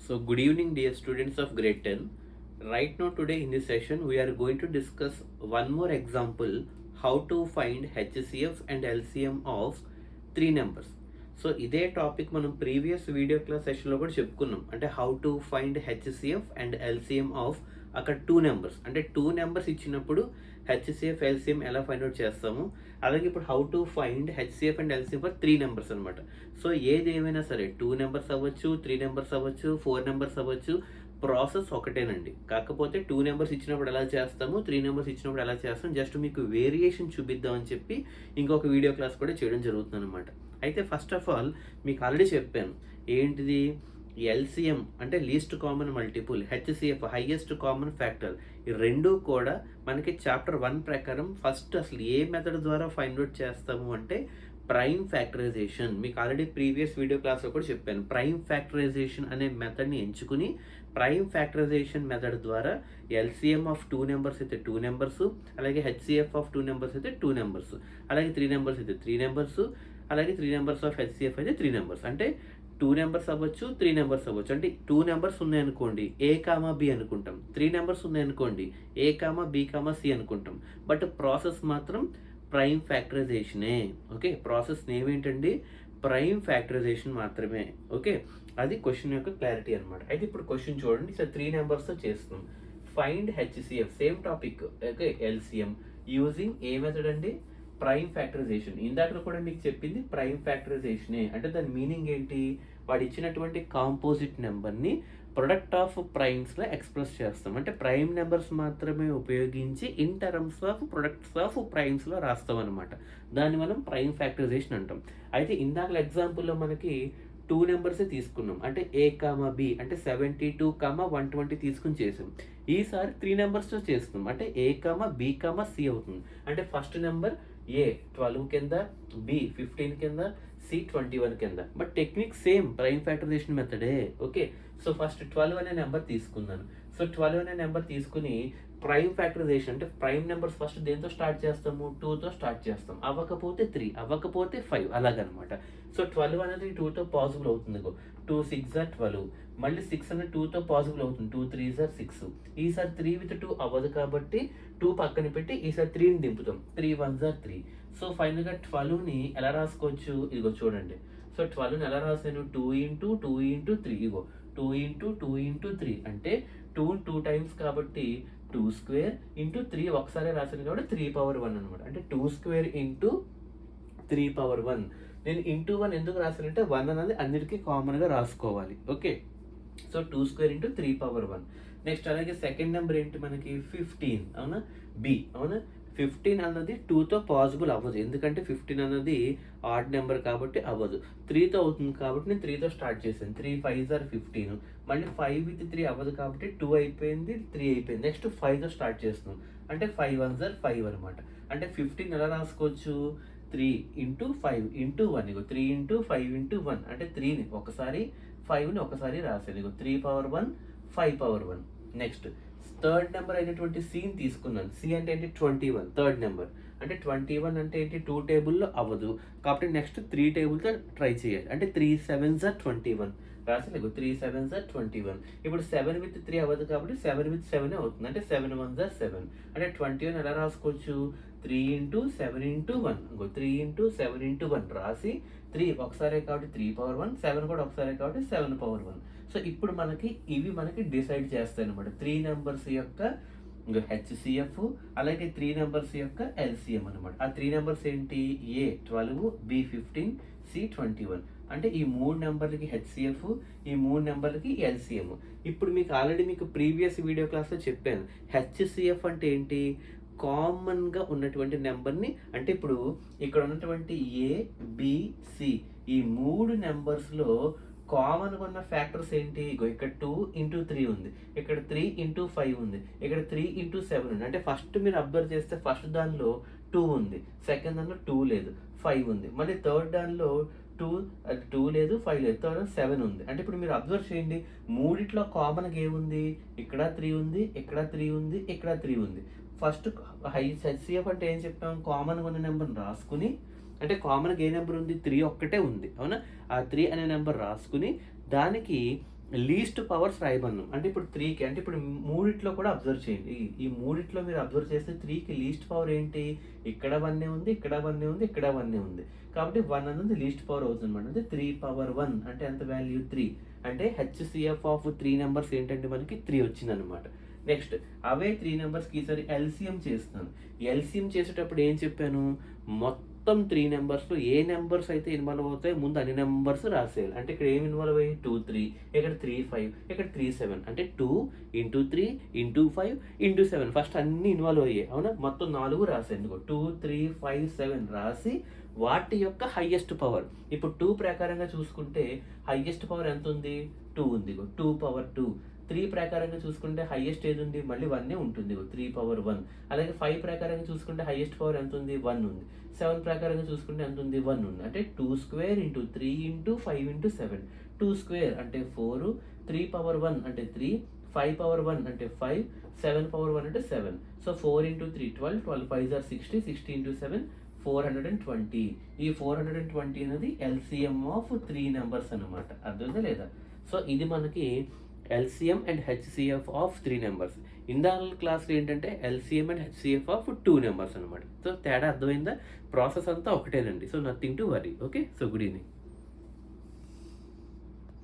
So, good evening, dear students of grade 10. Right now, today in this session, we are going to discuss one more example how to find HCF and LCM of three numbers. So ఇదే topic మనం previous video class సెషన్లో కూడా చెప్పుకున్నాం. అంటే how to find HCF and LCM of అక్కడ two numbers. అంటే two numbers ఇచ్చినప్పుడు HCF LCM ఎలా ఫైండ్ అవుట్ చేస్తాము, అలాగే ఇప్పుడు how to find HCF and LCM for three numbers అనమాట. సో ఏది ఏమైనా సరే, టూ నెంబర్స్ అవ్వచ్చు, త్రీ నెంబర్స్ అవ్వచ్చు, ఫోర్ నెంబర్స్ అవ్వచ్చు, ప్రాసెస్ ఒకటేనండి. కాకపోతే టూ నెంబర్స్ ఇచ్చినప్పుడు ఎలా చేస్తాము, త్రీ నెంబర్స్ ఇచ్చినప్పుడు ఎలా చేస్తాం, జస్ట్ మీకు వేరియేషన్ చూపిద్దామని చెప్పి ఇంకొక వీడియో క్లాస్ కూడా చేయడం జరుగుతుంది అనమాట. అయితే ఫస్ట్ ఆఫ్ ఆల్ మీకు ఆల్రెడీ చెప్పాను ఏంటిది, ఎల్సిఎం అంటే least common multiple, HCF highest common factor. ఈ రెండు కూడా మనకి చాప్టర్ 1 ప్రకారం ఫస్ట్ అసలు ఏ మెథడ్ ద్వారా ఫైండ్ అవుట్ చేస్తాము అంటే ప్రైమ్ ఫ్యాక్టరైజేషన్. మీకు ఆల్రెడీ ప్రీవియస్ వీడియో క్లాస్లో కూడా చెప్పాను. ప్రైమ్ ఫ్యాక్టరైజేషన్ అనే మెథడ్ని ఎంచుకుని ప్రైమ్ ఫ్యాక్టరైజేషన్ మెథడ్ ద్వారా ఎల్సిఎం ఆఫ్ టూ నెంబర్స్ అయితే టూ నెంబర్స్, అలాగే హెచ్సిఎఫ్ ఆఫ్ టూ నెంబర్స్ అయితే టూ నెంబర్స్, అలాగే త్రీ నెంబర్స్ అయితే త్రీ నెంబర్స్, అలాగే త్రీ నెంబర్స్ ఆఫ్ హెచ్సిఎఫ్ అయితే త్రీ నెంబర్స్. అంటే టూ నెంబర్స్ అవ్వచ్చు, త్రీ నెంబర్స్ అవ్వచ్చు. అంటే టూ నెంబర్స్ ఉన్నాయనుకోండి ఏ కామా బి అనుకుంటాం, త్రీ నెంబర్స్ ఉన్నాయనుకోండి ఏ కామా బి కామా సి అనుకుంటాం. బట్ ప్రాసెస్ మాత్రం ప్రైమ్ ఫ్యాక్టరైజేషనే. ఓకే, ప్రాసెస్ నేమ్ ఏంటండి, ప్రైమ్ ఫ్యాక్టరైజేషన్ మాత్రమే. ఓకే, అది క్వశ్చన్ యొక్క క్లారిటీ అనమాట. అయితే ఇప్పుడు క్వశ్చన్ చూడండి, సో త్రీ నెంబర్స్తో చేస్తున్నాం. Find HCF, same topic. Okay, LCM using a method అండి, ప్రైమ్ ఫ్యాక్టరైజేషన్. ఇందాక కూడా మీకు చెప్పింది ప్రైమ్ ఫ్యాక్టరైజేషనే. అంటే దాని మీనింగ్ ఏంటి, వాడు ఇచ్చినటువంటి కాంపోజిట్ నెంబర్ని ప్రొడక్ట్ ఆఫ్ ప్రైమ్స్లో ఎక్స్ప్రెస్ చేస్తాం. అంటే ప్రైమ్ నెంబర్స్ మాత్రమే ఉపయోగించి in terms of products of ప్రైమ్స్లో రాస్తాం అనమాట. దాన్ని మనం ప్రైమ్ ఫ్యాక్టరైజేషన్ అంటాం. అయితే ఇందాక ఎగ్జాంపుల్లో మనకి టూ నెంబర్సే తీసుకున్నాం. అంటే ఏ కామా బి అంటే 72 కామా 120 తీసుకుని చేసాం. ఈసారి త్రీ నెంబర్స్తో చేస్తున్నాం. అంటే ఏ కామా బి కామా సి అవుతుంది. అంటే ఫస్ట్ నెంబర్ ఏ 12 కింద, బి 15 కింద, సి 21 కింద. But technique same, prime factorization మెథడే. ఓకే, సో ఫస్ట్ 12 అనే నెంబర్ తీసుకున్నాను. సో 12 అనే నెంబర్ తీసుకుని ప్రైమ్ ఫ్యాక్టరైజేషన్ అంటే ప్రైమ్ నెంబర్స్ ఫస్ట్ దేంతో స్టార్ట్ చేస్తాము, 2తో స్టార్ట్ చేస్తాం. అవ్వకపోతే 3, అవ్వకపోతే 5, అలాగనమాట. సో 12 అనేది 2తో పాసిబుల్ అవుతుంది. 2 6 12, మళ్ళీ 6 అనేది 2తో పాసిబుల్ అవుతుంది. 2 3 6. ఈసారి 3 with 2 అవ్వదు కాబట్టి 2 పక్కన పెట్టి ఈసారి 3ని దింపుతాం. 3 1 3. సో ఫైనల్గా 12ని ఎలా రాసుకోవచ్చు, ఇదిగో చూడండి. సో 12ని ఎలా రాసాను, 2 into 2 into 3. ఇగో 2 into 2 into 3 అంటే 2 2 టైమ్స్ కాబట్టి 2 square into 3 ఒకసారి రాశాను కాబట్టి 3 power 1 అనమాట. అంటే 2 square into 3 power 1. నేను ఇంటూ 1 ఎందుకు రాశానంటే 1 అనేది అన్నిటికీ కామన్గా రాసుకోవాలి. Okay, so 2 square into 3 power 1. Next అలాగే సెకండ్ నెంబర్ ఏంటి మనకి 15, అవునా, బి. అవునా, 15 అన్నది 2తో పాసిబుల్ అవ్వదు, ఎందుకంటే 15 అన్నది ఆడ్ నెంబర్ కాబట్టి అవ్వదు. 3తో అవుతుంది కాబట్టి నేను 3తో స్టార్ట్ చేశాను. 3 5 15. మళ్ళీ 5 with 3 అవ్వదు కాబట్టి 2 అయిపోయింది, 3 అయిపోయింది. నెక్స్ట్ 5తో స్టార్ట్ చేస్తున్నాం. అంటే 5 1 5 అనమాట. అంటే 15 ఎలా రాసుకోవచ్చు, 3 into 5 into 1. ఇగో 3 into 5 into 1 అంటే 3ని ఒకసారి, 5ని ఒకసారి రాశాను. ఇగో 3 power 1 5 power 1. Next third number అయినటువంటి సిని తీసుకున్నాను. సి అంటే ఏంటి, 21, థర్డ్ నెంబర్. అంటే 21 అంటే ఏంటి, 2 టేబుల్లో అవ్వదు కాబట్టి నెక్స్ట్ 3 టేబుల్తో ట్రై చేయాలి. అంటే 3 7s 21 రాశాను. 3 7s 21. ఇప్పుడు 7 with 3 అవ్వదు కాబట్టి 7 with 7 అవుతుంది. అంటే 7 1s 7. అంటే 21 ఎలా రాసుకోవచ్చు, 3 into 7 into 1. 3 into 7 into 1 రాసి 3 ఒకసారే కాబట్టి 3 power 1, 7 కూడా ఒకసారే కాబట్టి 7 power 1. సో ఇప్పుడు మనకి ఇవి మనకి డిసైడ్ చేస్తాయి అనమాట, త్రీ నెంబర్స్ యొక్క హెచ్సిఎఫ్ అలాగే త్రీ నెంబర్స్ యొక్క ఎల్సిఎం అనమాట. ఆ త్రీ నెంబర్స్ ఏంటి, ఏ 12, బి 15, సి 21. అంటే ఈ మూడు నెంబర్లకి హెచ్సిఎఫ్, ఈ మూడు నెంబర్లకి ఎల్సిఎం. ఇప్పుడు మీకు ఆల్రెడీ మీకు ప్రీవియస్ వీడియో క్లాస్లో చెప్పాను, హెచ్సిఎఫ్ అంటే ఏంటి, కామన్గా ఉన్నటువంటి నెంబర్ని. అంటే ఇప్పుడు ఇక్కడ ఉన్నటువంటి ఏ బి సి ఈ మూడు నెంబర్స్లో కామన్గా ఉన్న ఫ్యాక్టర్స్ ఏంటి, ఇక్కడ 2 into 3 ఉంది, ఇక్కడ 3 into 5 ఉంది, ఇక్కడ 3 into 7 ఉంది. అంటే ఫస్ట్ మీరు అబ్జర్వ్ చేస్తే ఫస్ట్ దానిలో 2 ఉంది, సెకండ్ దానిలో 2 లేదు, 5 ఉంది. మళ్ళీ థర్డ్ దానిలో 2 లేదు, 5 లేదు, థర్డ్ 7 ఉంది. అంటే ఇప్పుడు మీరు అబ్జర్వ్ చేయండి, మూడిట్లో కామన్గా ఏముంది, ఇక్కడ 3 ఉంది, ఇక్కడ 3 ఉంది, ఇక్కడ 3 ఉంది. ఫస్ట్ హెచ్సిఎఫ్ అంటే ఏం చెప్పాము, కామన్గా ఉన్న నెంబర్ని రాసుకుని, అంటే కామన్గా ఏ నెంబర్ ఉంది, 3 ఒక్కటే ఉంది, అవునా, ఆ 3 అనే నెంబర్ రాసుకుని దానికి లీస్ట్ పవర్స్ రాయమన్నాం. అంటే ఇప్పుడు 3కి అంటే ఇప్పుడు మూడిట్లో కూడా అబ్జర్వ్ చేయండి. ఈ మూడిట్లో మీరు అబ్జర్వ్ చేస్తే 3కి లీస్ట్ పవర్ ఏంటి? ఇక్కడ 1 ఉంది, ఇక్కడ 1 ఉంది, ఇక్కడ 1 ఉంది. కాబట్టి 1 అనేది లీస్ట్ పవర్ అవుతుందన్నమాట. అంటే 3 పవర్ 1 అంటే ఎంత వాల్యూ 3. అంటే హెచ్సిఎఫ్ ఆఫ్ 3 నెంబర్స్ ఏంటంటే మనకి 3 వచ్చిందనమాట. నెక్స్ట్ అవే 3 నెంబర్స్కి ఈసారి ఎల్సిఎం చేస్తున్నాను. ఎల్సిఎం చేసేటప్పుడు ఏం చెప్పాను? మొత్తం 3 నెంబర్స్లో ఏ నెంబర్స్ అయితే ఇన్వాల్వ్ అవుతాయో ముందు అన్ని నెంబర్స్ రాసేయాలి. అంటే ఇక్కడ ఏమి ఇన్వాల్వ్ అయ్యి 2 3, ఇక్కడ 3 5, ఇక్కడ 3 7. అంటే 2 ఇంటూ 3 ఇంటూ 5 ఇంటూ 7 ఫస్ట్ అన్ని ఇన్వాల్వ్ అయ్యాయి. అవునా? మొత్తం 4 రాసేయండి. 2 3 5 7 రాసి వాటి యొక్క హైయెస్ట్ పవర్. ఇప్పుడు 2 ప్రకారంగా చూసుకుంటే హైయెస్ట్ పవర్ ఎంత ఉంది? 2 ఉంది. 2 పవర్ 2. 3 ప్రకారంగా చూసుకుంటే హైయెస్ట్ ఏది ఉంది? మళ్ళీ 1 ఉంటుంది. 3 పవర్ 1. అలాగే 5 ప్రకారంగా చూసుకుంటే హైయెస్ట్ పవర్ ఎంత ఉంది? 1 ఉంది. 7 ప్రకారంగా చూసుకుంటే ఎంత ఉంది? 1 ఉంది. అంటే 2 square into 3 into 5 into 7. 2 square అంటే 4, 3 పవర్ 1 అంటే 3, 5 పవర్ 1 అంటే 5, 7 పవర్ 1 అంటే 7. So 4 into 3 12, 12 5 are 60, 60 into 7 420. ఈ 420 అనేది ఎల్సిఎం ఆఫ్ 3 నెంబర్స్ అనమాట. అర్థమైందా లేదా? సో ఇది మనకి LCM and HCF of 3 numbers. ఇందాక క్లాస్లో ఏంటంటే LCM and HCF of 2 numbers అనమాట. సో తేడా అర్థమైందా? ప్రాసెస్ అంతా ఒకటేనండి. So nothing to worry. Okay, so good evening.